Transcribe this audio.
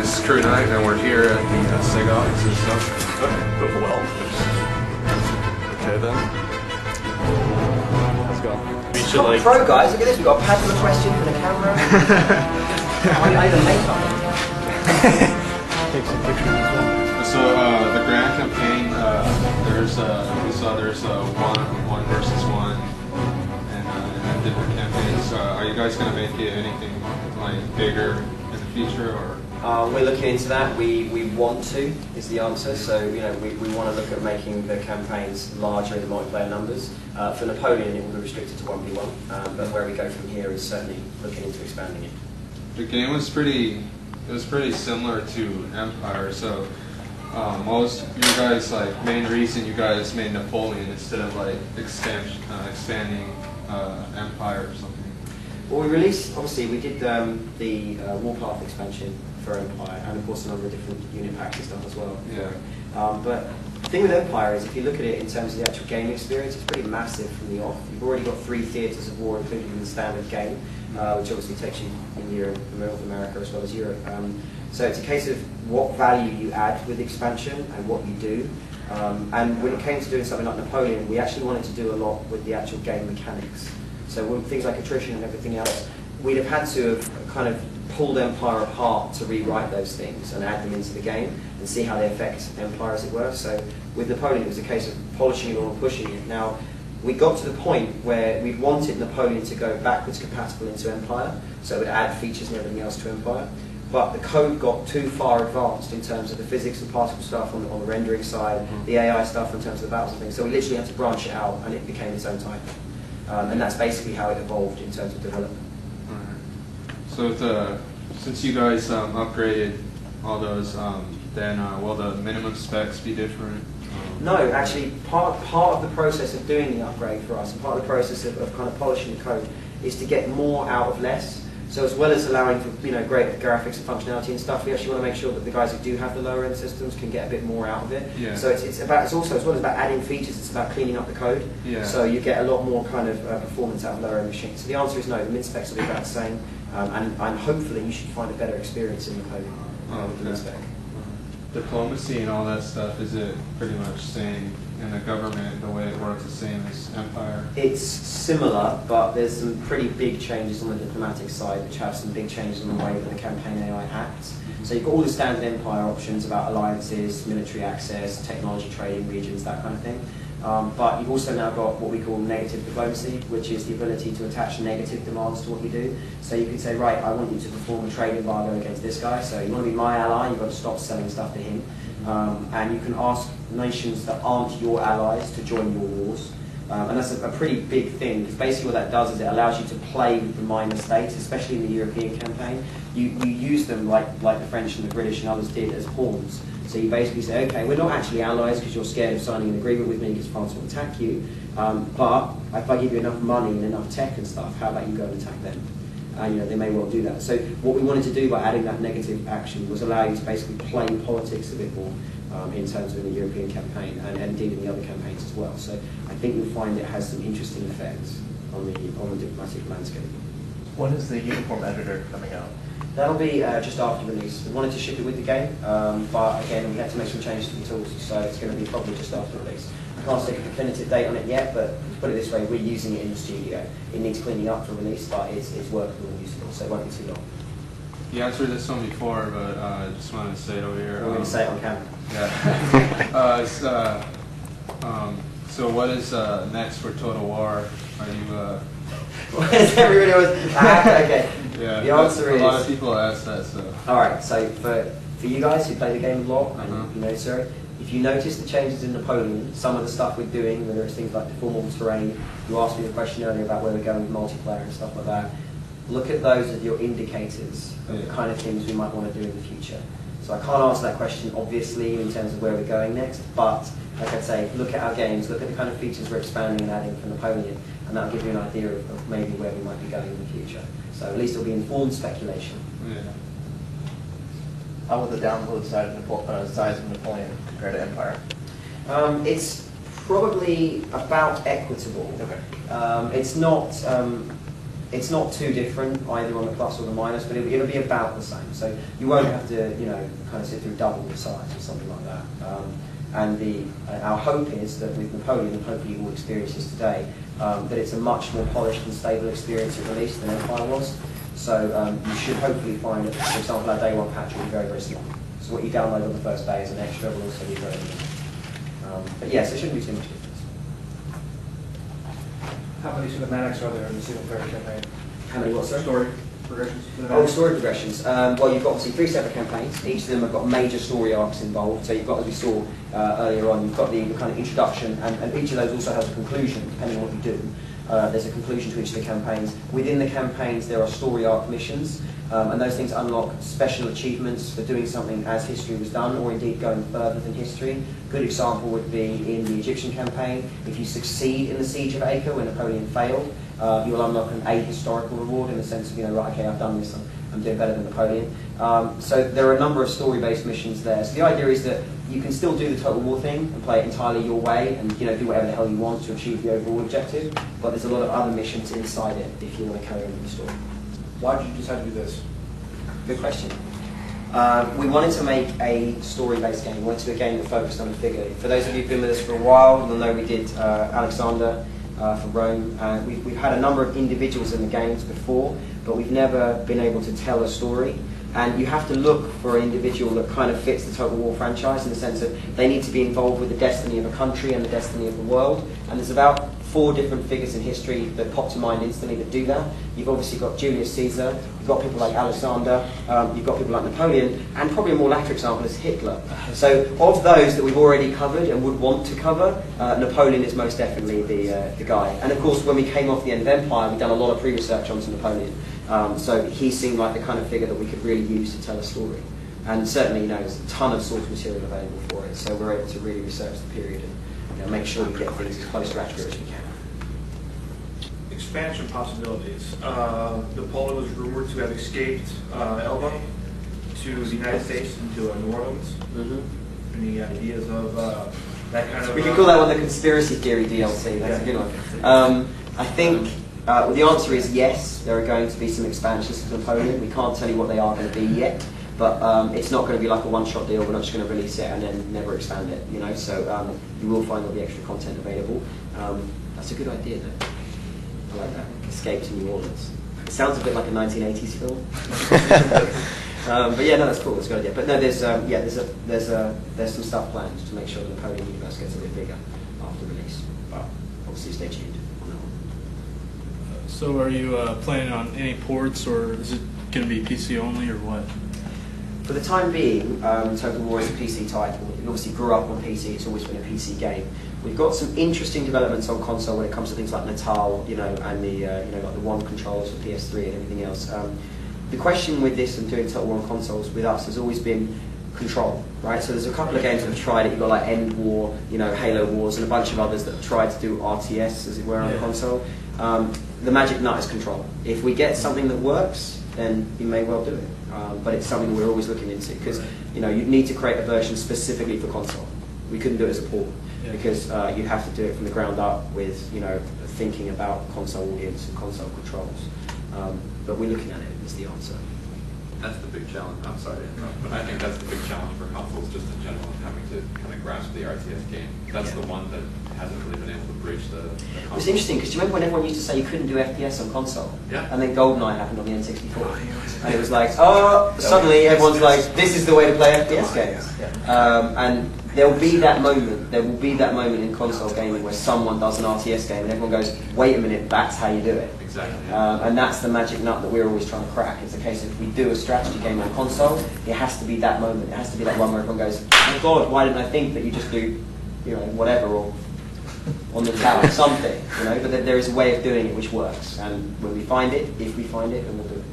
is Crew Night, and we're here at the SIG office and stuff. Well, okay then. Let's go. We should Come pro guys, look at this. We've got a pad for the question for the camera. I even make something. Take some pictures as well. So the grand campaign, there's one versus one, and different campaigns. Are you guys gonna make it anything like bigger in the future, or? We're looking into that. We want to is the answer. So we want to look at making the campaigns larger in the multiplayer numbers. For Napoleon, it will be restricted to 1v1, but where we go from here is certainly looking into expanding it. The game was pretty similar to Empire. So most you guys main reason you guys made Napoleon instead of expanding Empire or something. Well, we released, obviously, we did the Warpath expansion for Empire, and of course a number of different unit packs and stuff as well. Yeah. But the thing with Empire is, if you look at it in terms of the actual game experience, it's pretty massive from the off. You've already got 3 theatres of war included in the standard game, which obviously takes you in Europe, North America as well as Europe. So it's a case of what value you add with expansion and what you do. And when it came to doing something like Napoleon, we actually wanted to do a lot with the actual game mechanics. So with things like attrition and everything else, we'd have had to have kind of pulled Empire apart to rewrite those things and add them into the game and see how they affect Empire, as it were. So with Napoleon, it was a case of polishing it all and pushing it. Now, we got to the point where we wanted Napoleon to go backwards compatible into Empire, so it would add features and everything else to Empire. But the code got too far advanced in terms of the physics and particle stuff on the rendering side, the AI stuff in terms of the battles and things. So we literally had to branch it out, and it became its own title. And that's basically how it evolved in terms of development. So since you guys upgraded all those, then will the minimum specs be different? No, actually, part of the process of doing the upgrade for us, and part of the process of kind of polishing the code, is to get more out of less. So as well as allowing for great graphics and functionality and stuff, we actually want to make sure that the guys who do have the lower end systems can get a bit more out of it. Yeah. So it's also, as well as about adding features, it's about cleaning up the code. Yeah. So you get a lot more kind of performance out of lower end machines. So the answer is no, the min specs will be about the same, and hopefully you should find a better experience in the code with the min spec. Diplomacy and all that stuff, is it pretty much same in the government, the way it works, the same as Empire? It's similar, but there's some pretty big changes on the diplomatic side, which have some big changes in the way that the campaign AI acts. So you've got all the standard Empire options about alliances, military access, technology trading regions, that kind of thing. But you've also now got what we call negative diplomacy, which is the ability to attach negative demands to what you do. So you can say, right, I want you to perform a trade embargo against this guy, so you want to be my ally, you've got to stop selling stuff to him. And you can ask nations that aren't your allies to join your wars. And that's a pretty big thing, because basically what that does is it allows you to play with the minor states, especially in the European campaign. You use them like the French and the British and others did as pawns. So you basically say, okay, we're not actually allies because you're scared of signing an agreement with me because France will attack you, but if I give you enough money and enough tech and stuff, how about you go and attack them? And they may well do that. So what we wanted to do by adding that negative action was allow you to basically play politics a bit more in terms of in the European campaign and indeed in the other campaigns as well. So I think you'll find it has some interesting effects on the diplomatic landscape. When is the uniform editor coming out? That'll be just after release. We wanted to ship it with the game, but again, we had to make some changes to the tools, so it's going to be probably just after release. I can't stick a definitive date on it yet, but to put it this way, we're using it in the studio. It needs cleaning up for release, but it's workable and useful, so it won't be too long. You answered this one before, but I just wanted to say it over here. We're going to say it on camera. Yeah. So what is next for Total War? Are you... Everybody was... okay. Yeah, the answer is... A lot of people ask that, so... Alright, so for you guys who play the game a lot, and you know, sorry, if you notice the changes in Napoleon, some of the stuff we're doing, whether it's things like deformable terrain, you asked me a question earlier about where we're going with multiplayer and stuff like that, look at those as your indicators of the kind of things we might want to do in the future. So I can't answer that question, obviously, in terms of where we're going next, but, like I say, look at our games, look at the kind of features we're expanding and adding for Napoleon, and that'll give you an idea of maybe where we might be going in the future. So at least it'll be informed speculation. Yeah. How will the download size of Napoleon compare to Empire? It's probably about equitable. Okay. It's not... It's not too different either on the plus or the minus, but it'll be about the same. So you won't have to, you know, kind of sit through double the size or something like that. And our hope is that with Napoleon, and hopefully you will experience this today, that it's a much more polished and stable experience at release than Empire was. So you should hopefully find that, for example, our day one patch will be very, very small. So what you download on the first day is an extra, will also be very limited. But yes, there shouldn't be too much difference. How many cinematics are there in the single player campaign? How many what, sir? Story progressions? Oh, story progressions. Well, you've got obviously 3 separate campaigns. Each of them have got major story arcs involved. So you've got, as we saw earlier on, you've got the kind of introduction, and each of those also has a conclusion, depending on what you do. There's a conclusion to each of the campaigns. Within the campaigns, there are story arc missions, and those things unlock special achievements for doing something as history was done, or indeed going further than history. A good example would be in the Egyptian campaign. If you succeed in the siege of Acre when Napoleon failed, you'll unlock an ahistorical reward in the sense of, you know, right, okay, I've done this, I'm doing better than Napoleon. So there are a number of story-based missions there. So the idea is that you can still do the Total War thing and play it entirely your way and, you know, do whatever the hell you want to achieve the overall objective, but there's a lot of other missions inside it if you want to carry on with the story. Why did you decide to do this? Good question. We wanted to make a story-based game. We wanted to do a game that focused on the figure. For those of you who've been with us for a while, you'll know we did Alexander for Rome. We've had a number of individuals in the games before, but we've never been able to tell a story. And you have to look for an individual that kind of fits the Total War franchise in the sense that they need to be involved with the destiny of a country and the destiny of the world. And there's about 4 different figures in history that pop to mind instantly that do that. You've obviously got Julius Caesar, you've got people like Alexander, you've got people like Napoleon, and probably a more latter example is Hitler. So of those that we've already covered and would want to cover, Napoleon is most definitely the guy. And of course, when we came off the end of Empire, we've done a lot of pre-research onto Napoleon. So he seemed like the kind of figure that we could really use to tell a story. And certainly, you know, there's a ton of source material available for it, so we're able to really research the period and, you know, make sure we get things as close to accurate as we can. Expansion possibilities. Napoleon was rumored to have escaped Elba to the United States and to New Orleans. Mm-hmm. Any ideas of that kind of... We could call that one the conspiracy theory DLC. That's a good one. I think well, the answer is yes. There are going to be some expansions to Napoleon. We can't tell you what they are going to be yet, but it's not going to be like a one-shot deal. We're not just going to release it and then never expand it. You know, so you will find there'll be extra content available. That's a good idea, though. I like that. Escape to New Orleans. It sounds a bit like a 1980s film. But yeah, no, that's cool. That's a good idea. But no, there's some stuff planned to make sure the Napoleon universe gets a bit bigger after release. But obviously, stay tuned on that one. So, are you planning on any ports, or is it going to be PC only, or what? For the time being, Total War is a PC title. It obviously grew up on PC. It's always been a PC game. We've got some interesting developments on console when it comes to things like Natal, you know, and the you know, like the One controllers for PS3 and everything else. The question with this and doing Total War on consoles with us has always been control, right? So there's a couple of games that have tried it. You've got like End War, you know, Halo Wars, and a bunch of others that have tried to do RTS, as it were, on the console. The magic nut is control. If we get something that works, then we may well do it. But it's something we're always looking into because, you know, you need to create a version specifically for console. We couldn't do it as a port because you have to do it from the ground up with, you know, thinking about console audience and console controls. But we're looking at it is the answer. That's the big challenge. I'm sorry to interrupt, but I think that's the big challenge for consoles just in general, having to kind of grasp the RTS game. That's the one that hasn't really been able to bridge the console. It's interesting because do you remember when everyone used to say you couldn't do FPS on console? Yeah. And then GoldenEye happened on the N64. And it was like, oh, suddenly everyone's like, this is the way to play FPS games. And there will be that moment. There will be that moment in console gaming where someone does an RTS game and everyone goes, wait a minute, that's how you do it. Exactly. And that's the magic nut that we're always trying to crack. It's a case of if we do a strategy game on console, it has to be that moment. It has to be that one where everyone goes, oh God, why didn't I think that you just do, you know, whatever, or on the tower, something, you know? But there is a way of doing it which works. And when we find it, if we find it, then we'll do it.